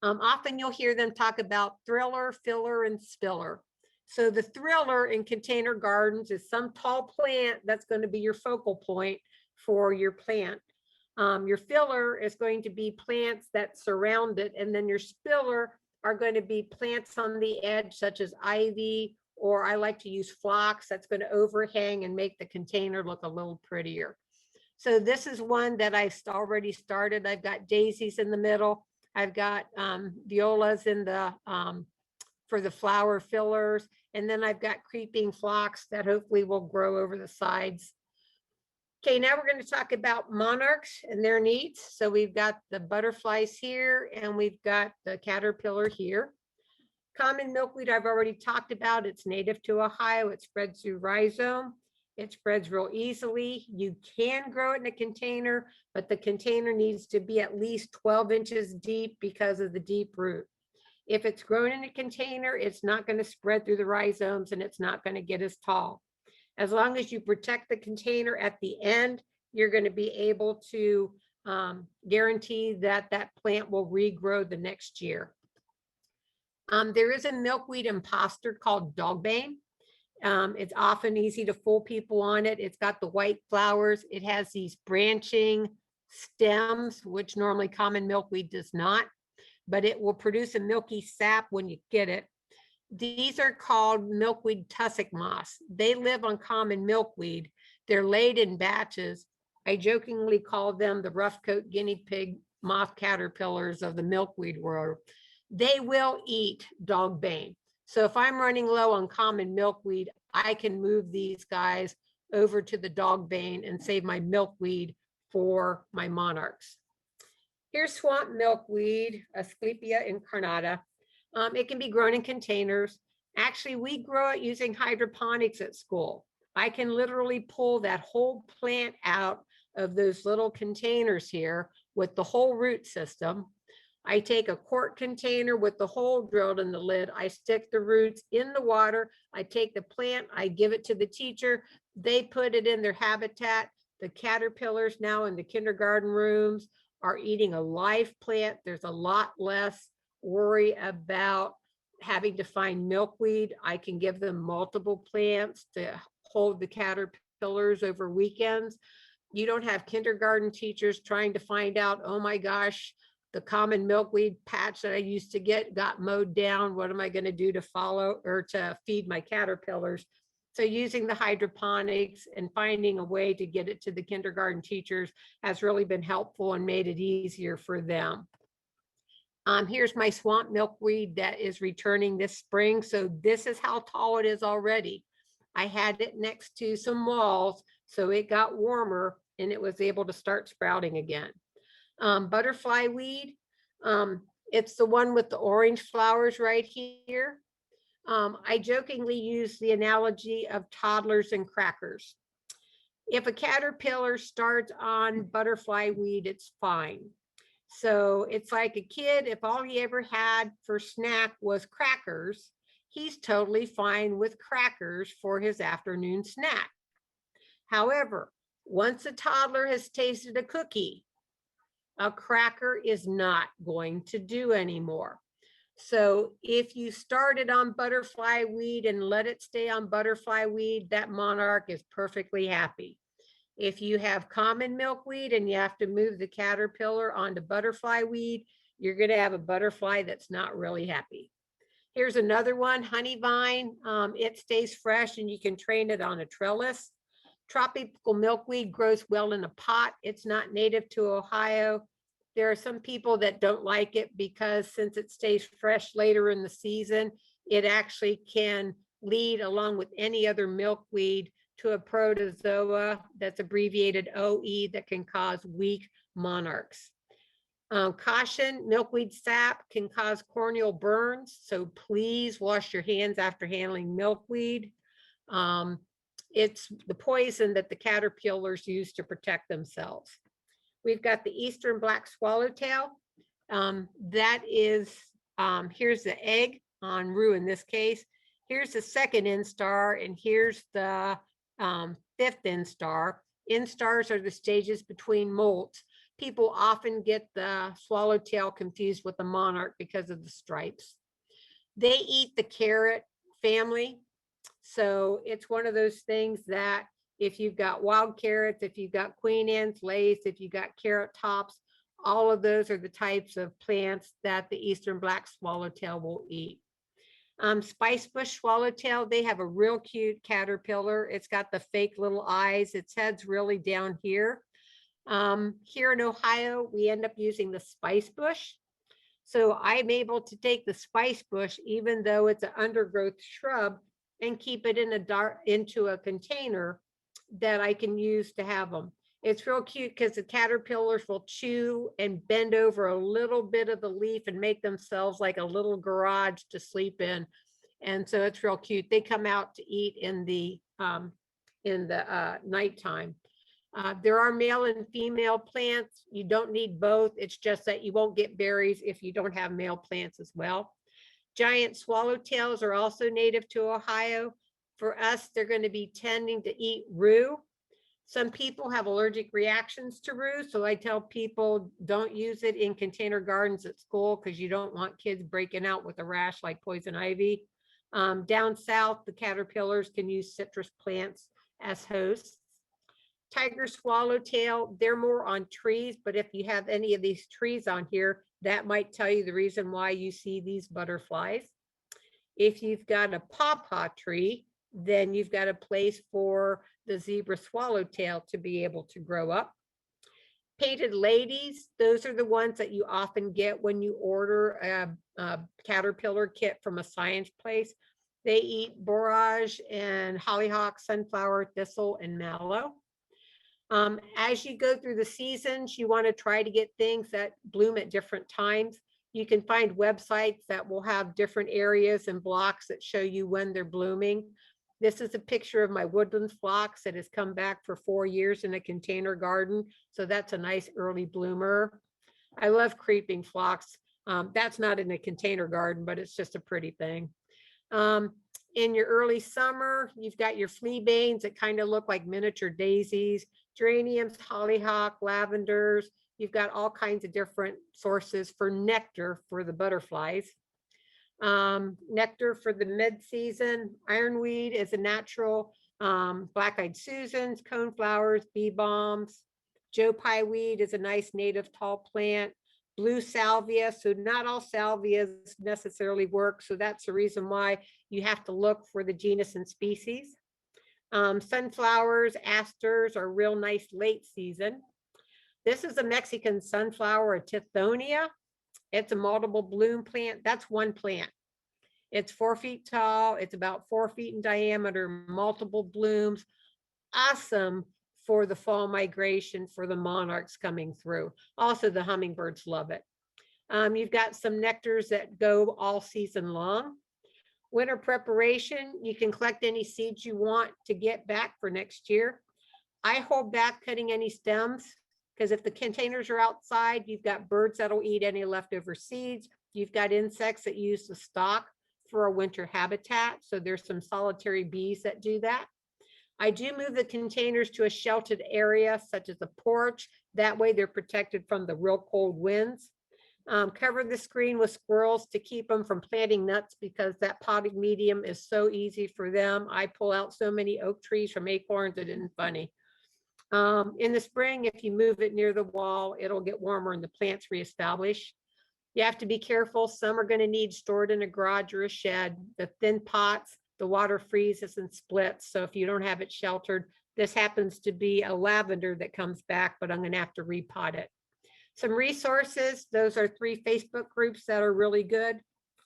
Often you'll hear them talk about thriller, filler, and spiller. So the thriller in container gardens is some tall plant that's going to be your focal point for your plant. Your filler is going to be plants that surround it, and then your spiller are going to be plants on the edge, such as ivy, or I like to use phlox that's going to overhang and make the container look a little prettier. So this is one that I already started. I've got daisies in the middle. I've got violas in the for the flower fillers. And then I've got creeping phlox that hopefully will grow over the sides. Okay, now we're going to talk about monarchs and their needs. So we've got the butterflies here and we've got the caterpillar here. Common milkweed I've already talked about. It's native to Ohio. It spreads through rhizome. It spreads real easily. You can grow it in a container, but the container needs to be at least 12 inches deep because of the deep root. If it's grown in a container, it's not going to spread through the rhizomes and it's not going to get as tall. As long as you protect the container at the end, you're going to be able to guarantee that that plant will regrow the next year. There is a milkweed imposter called dogbane. It's often easy to fool people on it. It's got the white flowers. It has these branching stems, which normally common milkweed does not, but it will produce a milky sap when you get it. These are called milkweed tussock moths. They live on common milkweed. They're laid in batches. I jokingly call them the rough coat guinea pig moth caterpillars of the milkweed world. They will eat dogbane. So if I'm running low on common milkweed, I can move these guys over to the dogbane and save my milkweed for my monarchs. Here's swamp milkweed, Asclepias incarnata. It can be grown in containers. Actually, we grow it using hydroponics at school. I can literally pull that whole plant out of those little containers here with the whole root system. I take a quart container with the hole drilled in the lid. I stick the roots in the water. I take the plant, I give it to the teacher. They put it in their habitat. The caterpillars now in the kindergarten rooms are eating a live plant. There's a lot less worry about having to find milkweed. I can give them multiple plants to hold the caterpillars over weekends. You don't have kindergarten teachers trying to find out, oh my gosh, the common milkweed patch that I used to get got mowed down. What am I going to do to follow or to feed my caterpillars? So using the hydroponics and finding a way to get it to the kindergarten teachers has really been helpful and made it easier for them. Here's my swamp milkweed that is returning this spring. So this is how tall it is already. I had it next to some walls, so it got warmer and it was able to start sprouting again. Butterfly weed, it's the one with the orange flowers right here. I jokingly use the analogy of toddlers and crackers. If a caterpillar starts on butterfly weed, it's fine. So it's like a kid, if all he ever had for snack was crackers, he's totally fine with crackers for his afternoon snack. However, once a toddler has tasted a cookie, a cracker is not going to do anymore. So if you started on butterfly weed and let it stay on butterfly weed, that monarch is perfectly happy. If you have common milkweed and you have to move the caterpillar onto butterfly weed, you're going to have a butterfly that's not really happy. Here's another one, honey vine. It stays fresh and you can train it on a trellis. Tropical milkweed grows well in a pot. It's not native to Ohio. There are some people that don't like it because since it stays fresh later in the season, it actually can lead along with any other milkweed to a protozoa that's abbreviated OE that can cause weak monarchs. Caution, milkweed sap can cause corneal burns, so please wash your hands after handling milkweed. It's the poison that the caterpillars use to protect themselves. We've got the eastern black swallowtail. That is, here's the egg on rue in this case. Here's the second instar, and here's the fifth instar. Instars are the stages between molts. People often get the swallowtail confused with the monarch because of the stripes. They eat the carrot family. So it's one of those things that if you've got wild carrots, if you've got Queen Anne's lace, if you've got carrot tops, all of those are the types of plants that the eastern black swallowtail will eat. Spice bush swallowtail, they have a real cute caterpillar. It's got the fake little eyes. Its head's really down here. Here in Ohio, we end up using the spice bush. So I'm able to take the spice bush, even though it's an undergrowth shrub, and keep it in into a container that I can use to have them. It's real cute because the caterpillars will chew and bend over a little bit of the leaf and make themselves like a little garage to sleep in. And so it's real cute. They come out to eat in the nighttime. There are male and female plants. You don't need both. It's just that you won't get berries if you don't have male plants as well. Giant swallowtails are also native to Ohio. For us, they're going to be tending to eat rue. Some people have allergic reactions to rue, so I tell people don't use it in container gardens at school because you don't want kids breaking out with a rash like poison ivy. Down south, the caterpillars can use citrus plants as hosts. Tiger swallowtail, they're more on trees, but if you have any of these trees on here, that might tell you the reason why you see these butterflies. If you've got a pawpaw tree, then you've got a place for the zebra swallowtail to be able to grow up. Painted ladies, those are the ones that you often get when you order a caterpillar kit from a science place. They eat borage and hollyhock, sunflower, thistle, and mallow. As you go through the seasons, you want to try to get things that bloom at different times. You can find websites that will have different areas and blocks that show you when they're blooming. This is a picture of my woodland phlox that has come back for 4 years in a container garden. So that's a nice early bloomer. I love creeping phlox. That's not in a container garden, but it's just a pretty thing. In your early summer, you've got your fleabanes that kind of look like miniature daisies, geraniums, hollyhock, lavenders. You've got all kinds of different sources for nectar for the butterflies. Nectar for the mid-season. Ironweed is a natural. Black-eyed Susans, coneflowers, bee balms. Joe Pye weed is a nice native tall plant. Blue salvia, so not all salvias necessarily work, so that's the reason why you have to look for the genus and species. Sunflowers, asters are real nice late season. This is a Mexican sunflower, a Tithonia. It's a multiple bloom plant. That's one plant. It's 4 feet tall. It's about 4 feet in diameter, multiple blooms. Awesome for the fall migration for the monarchs coming through. Also, the hummingbirds love it. You've got some nectars that go all season long. Winter preparation, you can collect any seeds you want to get back for next year. I hold back cutting any stems because if the containers are outside, you've got birds that'll eat any leftover seeds. You've got insects that use the stalk for a winter habitat. So there's some solitary bees that do that. I do move the containers to a sheltered area such as a porch. That way they're protected from the real cold winds. Cover the screen with squirrels to keep them from planting nuts because that potting medium is so easy for them. I pull out so many oak trees from acorns, it isn't funny. In the spring, if you move it near the wall, it'll get warmer and the plants reestablish. You have to be careful. Some are going to need stored in a garage or a shed. The thin pots, the water freezes and splits. So if you don't have it sheltered, this happens to be a lavender that comes back, but I'm going to have to repot it. Some resources, those are 3 Facebook groups that are really good.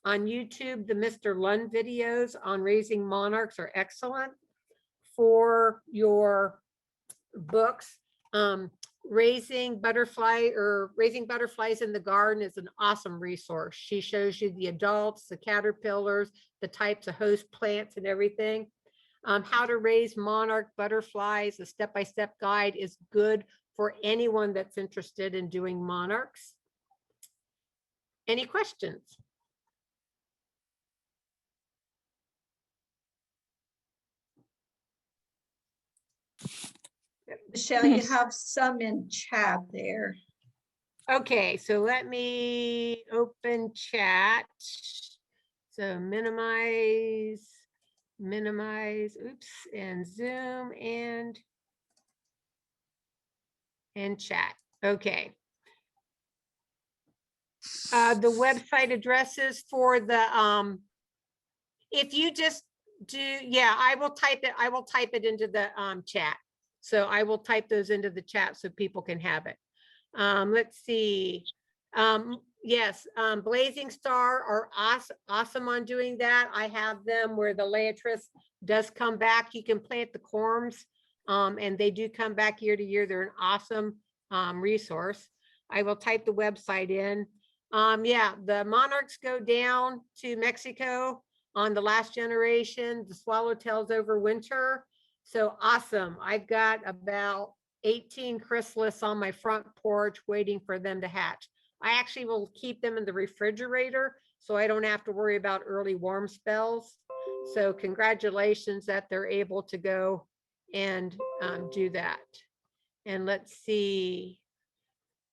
On YouTube, the Mr. Lund videos on raising monarchs are excellent. For your books, raising butterflies in the garden is an awesome resource. She shows you the adults, the caterpillars, the types of host plants and everything. How to raise monarch butterflies, a step-by-step guide is good for anyone that's interested in doing monarchs. Any questions? Michelle, you have some in chat there. Okay, so let me open chat. So minimize, oops, and Zoom and chat. Okay. The website addresses for the, if you just do, yeah, I will type it into the chat. So I will type those into the chat so people can have it. Let's see. Yes, Blazing Star are awesome on doing that. I have them where the Laetris does come back. You can plant the corms, and they do come back year to year. They're an awesome resource. I will type the website in. Yeah, the monarchs go down to Mexico on the last generation. The swallowtails overwinter. So awesome. I've got about 18 chrysalis on my front porch waiting for them to hatch. I actually will keep them in the refrigerator so I don't have to worry about early warm spells. So congratulations that they're able to go and do that. And let's see.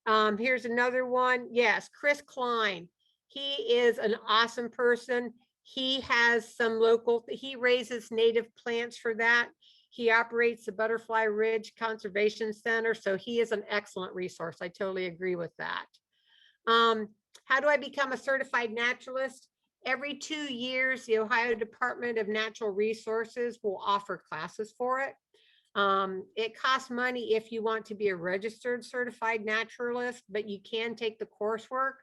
Here's another one. Yes, Chris Klein. He is an awesome person. He has some local, he raises native plants for that. He operates the Butterfly Ridge Conservation Center. So he is an excellent resource. I totally agree with that. How do I become a certified naturalist? Every 2 years, the Ohio Department of Natural Resources will offer classes for it. It costs money if you want to be a registered certified naturalist, but you can take the coursework.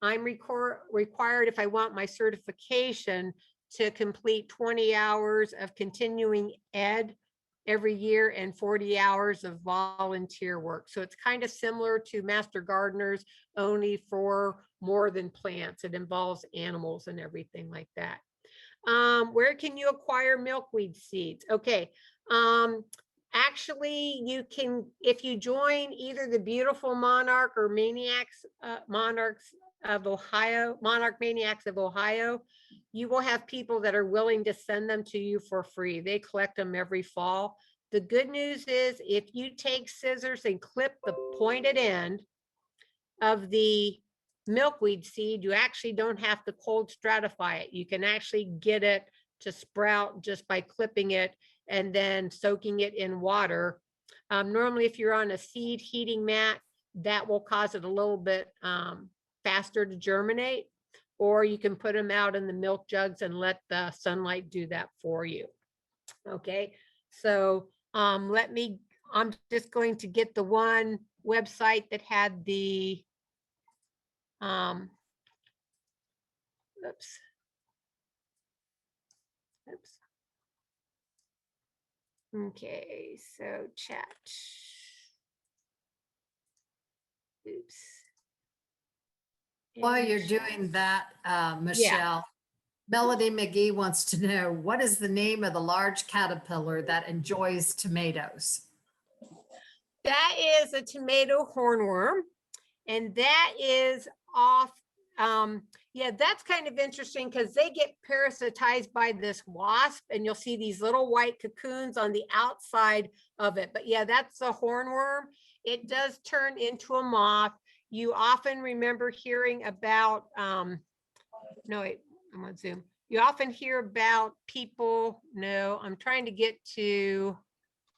I'm required, if I want my certification, to complete 20 hours of continuing ed every year and 40 hours of volunteer work. So it's kind of similar to Master Gardeners, only for more than plants. It involves animals and everything like that. Where can you acquire milkweed seeds? Okay. Actually, you can, if you join either the Beautiful Monarch or Monarchs of Ohio, Monarch Maniacs of Ohio, you will have people that are willing to send them to you for free. They collect them every fall. The good news is if you take scissors and clip the pointed end of the milkweed seed, you actually don't have to cold stratify it. You can actually get it to sprout just by clipping it and then soaking it in water. Normally, if you're on a seed heating mat, that will cause it a little bit faster to germinate, or you can put them out in the milk jugs and let the sunlight do that for you. Okay, so I'm just going to get the one website that had the, oops. Okay, so chat. Oops. While you're doing that, Michelle, Melody McGee wants to know, what is the name of the large caterpillar that enjoys tomatoes? That is a tomato hornworm, and that is off. Yeah, that's kind of interesting because they get parasitized by this wasp, and you'll see these little white cocoons on the outside of it. But yeah, that's a hornworm. It does turn into a moth. You often remember hearing about, no, wait, I'm on Zoom. You often hear about people, no, I'm trying to get to,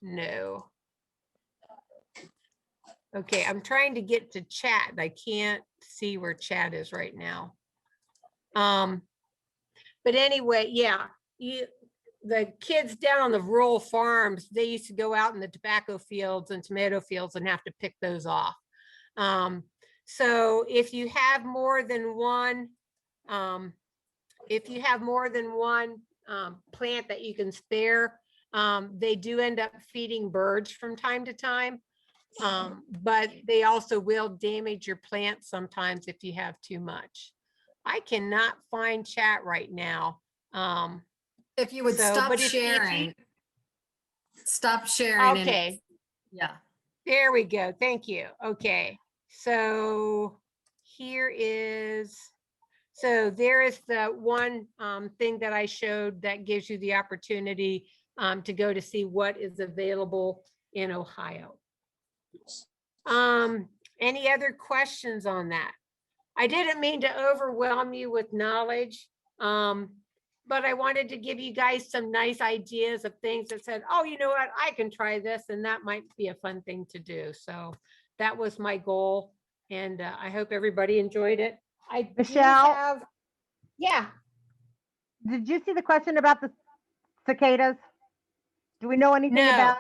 no. Okay, I'm trying to get to chat. I can't see where chat is right now. But anyway, yeah, the kids down on the rural farms, they used to go out in the tobacco fields and tomato fields and have to pick those off. So if you have more than one, plant that you can spare, they do end up feeding birds from time to time. But they also will damage your plants sometimes if you have too much. I cannot find chat right now. If you would stop sharing. Stop sharing. Okay. Yeah. There we go. Thank you. Okay. So here is, so there is the one thing that I showed that gives you the opportunity to go to see what is available in Ohio. Any other questions on that? I didn't mean to overwhelm you with knowledge, but I wanted to give you guys some nice ideas of things that said, oh, you know what, I can try this, and that might be a fun thing to do. So that was my goal, and I hope everybody enjoyed it. Michelle, yeah. did you see the question about the cicadas? Do we know anything No. about?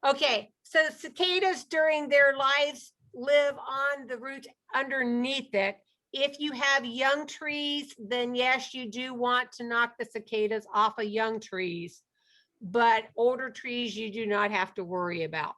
Okay, so cicadas during their lives live on the roots underneath it. If you have young trees, then yes, you do want to knock the cicadas off of young trees, but older trees you do not have to worry about.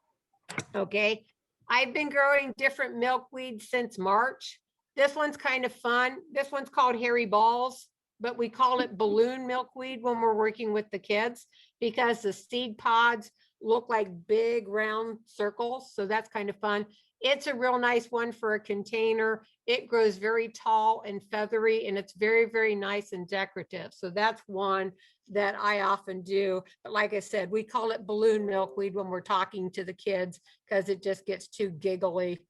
Okay, I've been growing different milkweed since March. This one's kind of fun. This one's called hairy balls, but we call it balloon milkweed when we're working with the kids because the seed pods look like big round circles. So that's kind of fun. It's a real nice one for a container. It grows very tall and feathery, and it's very, very nice and decorative. So that's one that I often do. But like I said, we call it balloon milkweed when we're talking to the kids because it just gets too giggly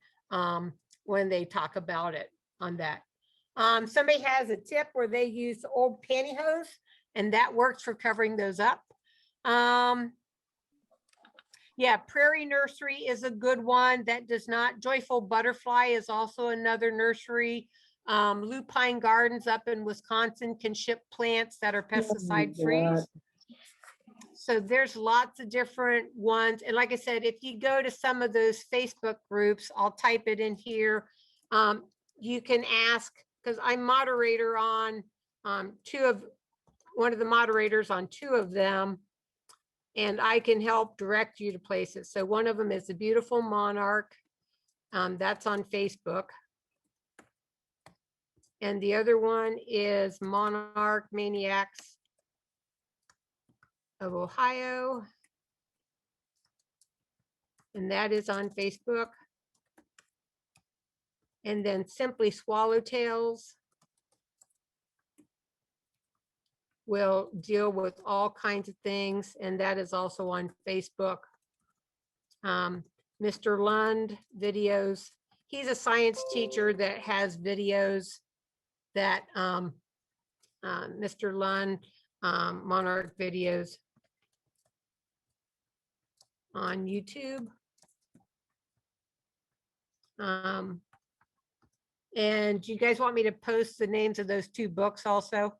when they talk about it on that. Somebody has a tip where they use old pantyhose, and that works for covering those up. Yeah, Prairie Nursery is a good one that does not. Joyful Butterfly is also another nursery. Lupine Gardens up in Wisconsin can ship plants that are pesticide free. So there's lots of different ones. And like I said, if you go to some of those Facebook groups, I'll type it in here. You can ask, because I'm moderator on one of the moderators on two of them. And I can help direct you to places. So one of them is the beautiful Monarch. That's on Facebook. And the other one is Monarch Maniacs of Ohio. And that is on Facebook. And then Simply Swallowtails will deal with all kinds of things, and that is also on Facebook. Mr. Lund videos. He's a science teacher that has videos that Mr. Lund Monarch videos on YouTube. And you guys want me to post the names of those two books also?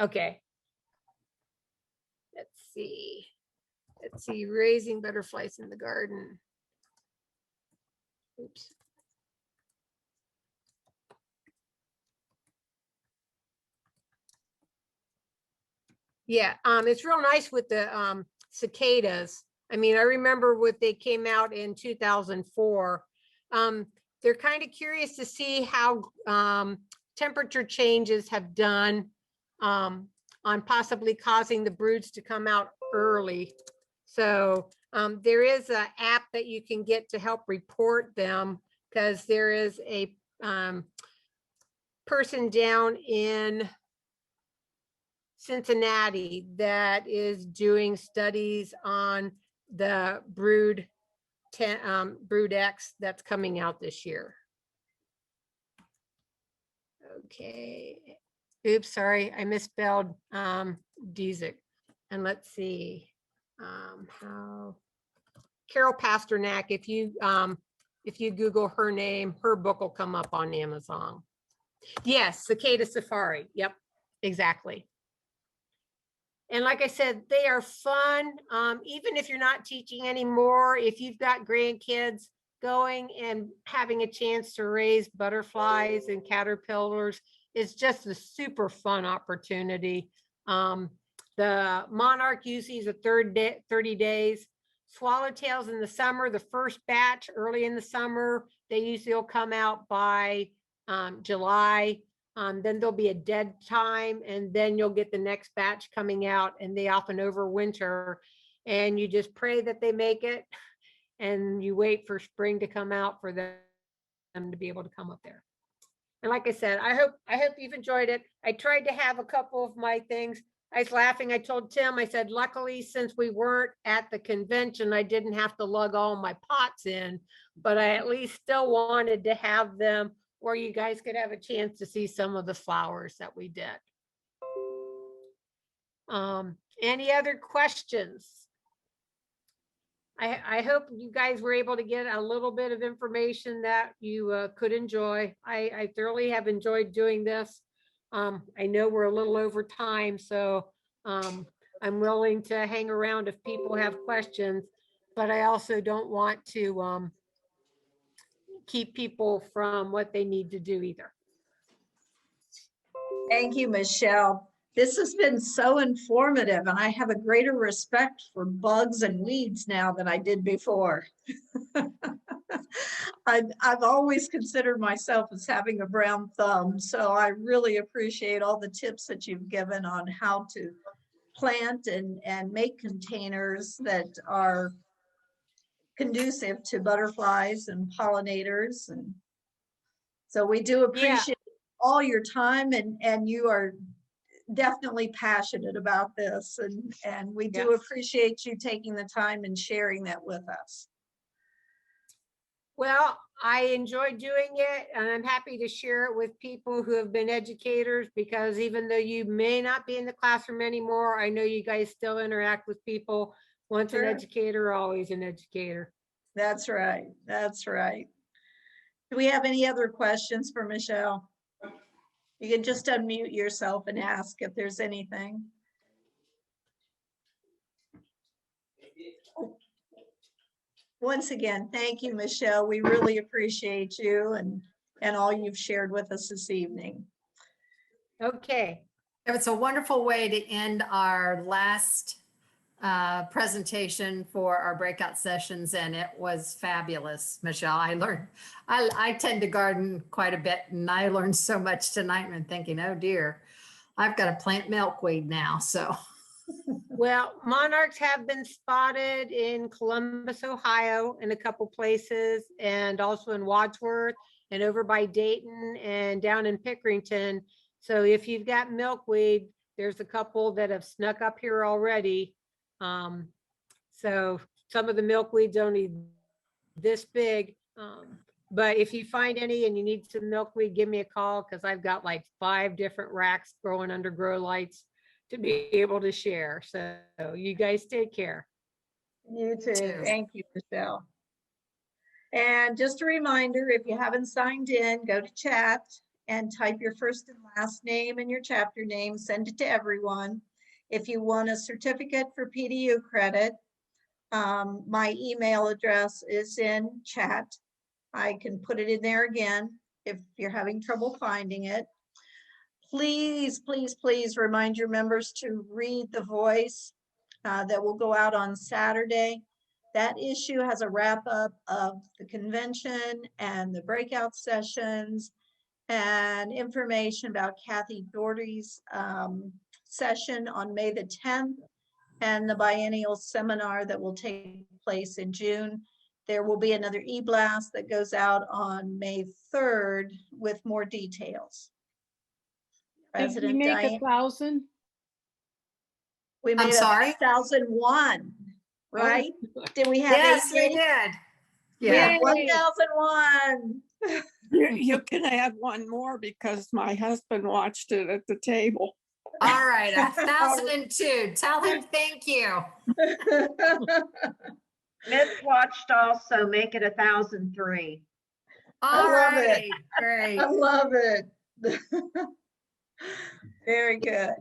Okay. Let's see. Raising Butterflies in the Garden. Oops. Yeah, it's real nice with the cicadas. I mean, I remember what they came out in 2004. They're kind of curious to see how temperature changes have done on possibly causing the broods to come out early. So there is an app that you can get to help report them, because there is a person down in Cincinnati that is doing studies on the brood X that's coming out this year. Okay. Oops, sorry, I misspelled Dizik. And let's see how Carol Pasternak. If you Google her name, her book will come up on Amazon. Yes, Cicada Safari. Yep, exactly. And like I said, they are fun. Even if you're not teaching anymore, if you've got grandkids, going and having a chance to raise butterflies and caterpillars is just a super fun opportunity. The Monarch usually is a 30 days. Swallowtails in the summer, the first batch early in the summer, they usually will come out by July. Then there'll be a dead time, and then you'll get the next batch coming out, and they often overwinter, and you just pray that they make it, and you wait for spring to come out for them to be able to come up there. And like I said, I hope you've enjoyed it. I tried to have a couple of my things. I was laughing. I told Tim, I said, luckily, since we weren't at the convention, I didn't have to lug all my pots in, but I at least still wanted to have them where you guys could have a chance to see some of the flowers that we did. Any other questions? I hope you guys were able to get a little bit of information that you could enjoy. I thoroughly have enjoyed doing this. I know we're a little over time, so I'm willing to hang around if people have questions, but I also don't want to keep people from what they need to do either. Thank you, Michelle. This has been so informative, and I have a greater respect for bugs and weeds now than I did before. I've always considered myself as having a brown thumb, so I really appreciate all the tips that you've given on how to plant and make containers that are conducive to butterflies and pollinators. And so we do appreciate all your time, and you are definitely passionate about this, and we do appreciate you taking the time and sharing that with us. Well, I enjoy doing it, and I'm happy to share it with people who have been educators, because even though you may not be in the classroom anymore, I know you guys still interact with people. Once an Sure. educator, always an educator. That's right. That's right. Do we have any other questions for Michelle? You can just unmute yourself and ask if there's anything. Once again, thank you, Michelle. We really appreciate you and all you've shared with us this evening. Okay. It's a wonderful way to end our last presentation for our breakout sessions, and it was fabulous, Michelle. I tend to garden quite a bit, and I learned so much tonight, and I'm thinking, oh dear, I've got to plant milkweed now. So, Well, monarchs have been spotted in Columbus, Ohio, in a couple places, and also in Wadsworth and over by Dayton and down in Pickerington. So if you've got milkweed, there's a couple that have snuck up here already. So some of the milkweed's only this big. But if you find any and you need some milkweed, give me a call, because I've got like 5 different racks growing under grow lights to be able to share. So you guys take care. You too. Thank you, Michelle. And just a reminder, if you haven't signed in, go to chat and type your first and last name and your chapter name, send it to everyone. If you want a certificate for PDU credit, my email address is in chat. I can put it in there again if you're having trouble finding it. Please, please, please remind your members to read The Voice that will go out on Saturday. That issue has a wrap up of the convention and the breakout sessions and information about Kathy Doherty's session on May the 10th and the biennial seminar that will take place in June. There will be another e-blast that goes out on May 3rd with more details. Did we make 1,000? We made I'm sorry? 1,001, right? Did we have yes, we 88? did. We Yeah. have 1,001. You can add one more because my husband watched it at the table. All right, 1,002. Tell him thank you. Miss watched also, make it 1,003. All love it. right, great. I love it. Very good.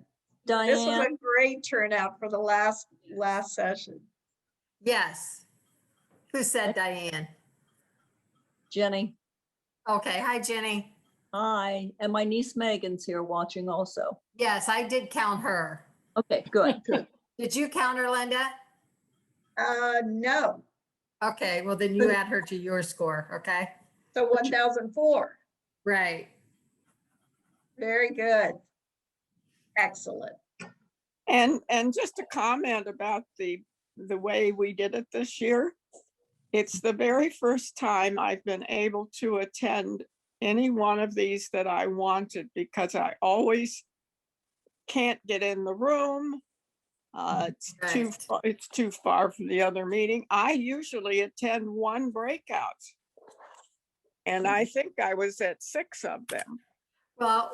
This was a great turnout for the last session. Yes. Who said Diane? Jenny, Okay, hi, Jenny. hi, and my niece Megan's here watching also. Yes, I did count her. Okay, good, good. Did you count her, Linda? No, Okay, well then you add her to your score, okay? so 1,004. Right. Very good. Excellent. And just a comment about the way we did it this year. It's the very first time I've been able to attend any one of these that I wanted, because I always can't get in the room. It's too far from the other meeting. I usually attend one breakout, and I think I was at 6 of them. Well,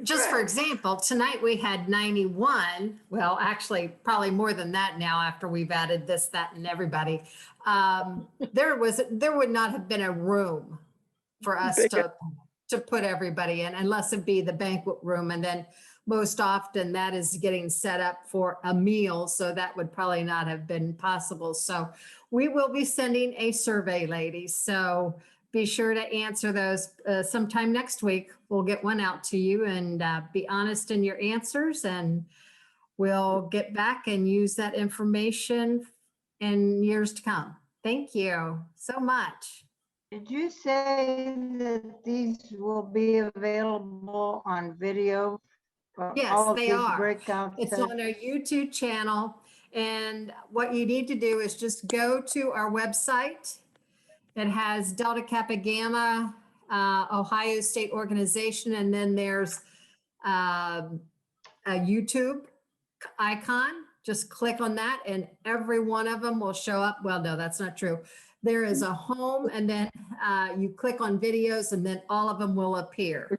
just for example, tonight we had 91. Well, actually, probably more than that now after we've added this, that, and everybody. There would not have been a room for us to put everybody in, unless it be the banquet room. And then most often that is getting set up for a meal. So that would probably not have been possible. So we will be sending a survey, ladies. So be sure to answer those sometime next week. We'll get one out to you and be honest in your answers, and we'll get back and use that information in years to come. Thank you so much. Did you say that these will be available on video? for Yes, all of they these are. breakout It's sessions? on our YouTube channel. And what you need to do is just go to our website. It has Delta Kappa Gamma, Ohio State Organization, and then there's a YouTube icon. Just click on that and every one of them will show up. Well, no, that's not true. There is a home and then you click on videos and then all of them will appear.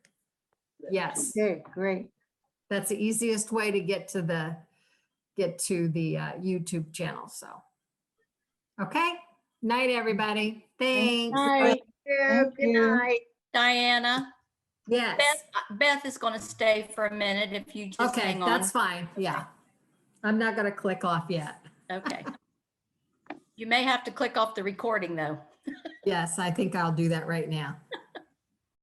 Yes, Okay, great. that's the easiest way to get to the YouTube channel. So, okay. Night, everybody. Thanks. Thank you. Thank Good you. night. Diana, Yes. Beth is going to stay for a minute if you just Okay, hang on. that's fine. Yeah. I'm not going to click off yet. Okay. You may have to click off the recording though. Yes, I think I'll do that right now.